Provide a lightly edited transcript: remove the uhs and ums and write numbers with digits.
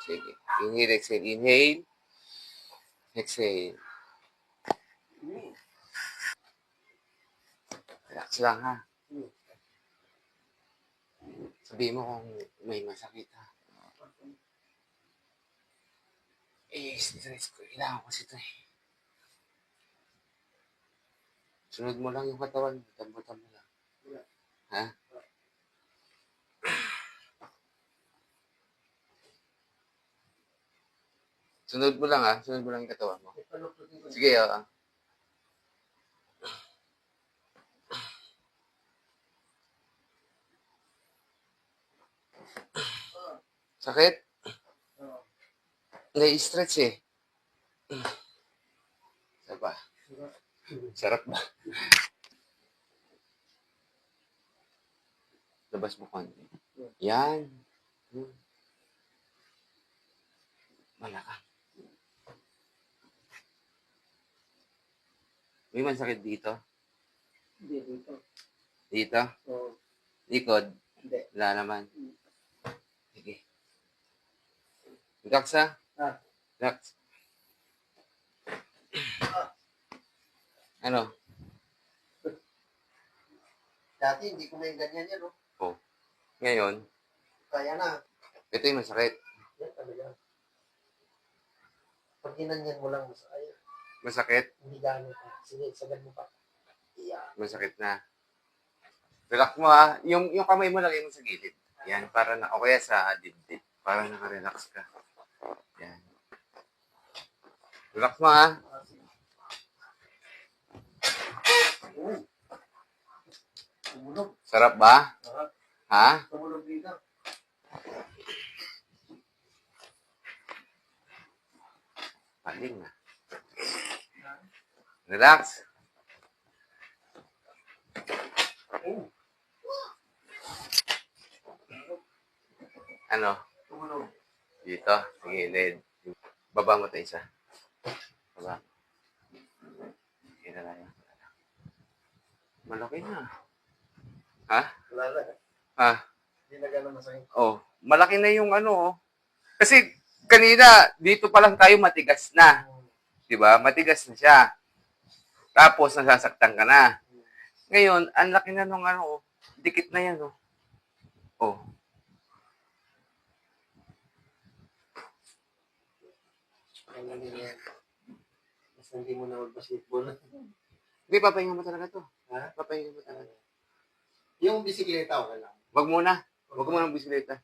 Sige. Inhale, exhale. Inhale. Exhale. Relax lang, ha? Sabihin mo kung may masakit, ha? Stress ko. Kailangan ko kasi ito, eh. Sunod mo lang yung katawan mo. Tambo-tambo mo lang. Ha? Sunod mo lang, ha? Sunod mo lang yung katawan mo. Sige, ha? Sakit? Nai-stretch, eh. Isa pa. Sarap ba? Labas mo konti. Yan. Malakang. May masakit dito? Hindi, dito. Dito? Oo. Likod? Hindi. Wala naman. Sige. Relax, ha? Relax. Ano? Dati hindi ko na yung ganyan yan, no? Oh. Ngayon, Kaya na. ito yung masakit. Yan talaga. Pag ginanyan mo lang, masaya. Masakit? Hindi gano'n pa. Sige, sagad mo pa. Yeah. Masakit na. Relax mo, ha? Yung kamay mo lagay mo sa gilid. Yan, para na, o kaya sa dibdib. Para naka-relax ka. Yan. Relax mo, ha? Tumulog. Sarap ba? Ha? Tumulog dito. Paling na. Relax. Ano? Tumulog. Dito. Sige, led. Baba mo tayo isa. Baba. Sige na lang. Malaki na. Ha? Wala na. Ha? Hindi na gano'n masakit. Oh, malaki na yung ano, oh. Kasi kanina, dito pa lang tayo matigas na. 'Di ba? Matigas na siya. Tapos nasasaktan ka na. Ngayon, ang laki na nung ano, oh. Dikit na yan, oh. Oh. Ang galing yan. Basta hindi mo na mag-basketball. Hindi, papahinga mo talaga to. Ha? Papahinga mo talaga. Yung bisikleta, okay lang. Wag muna. Wag mo ng bisikleta.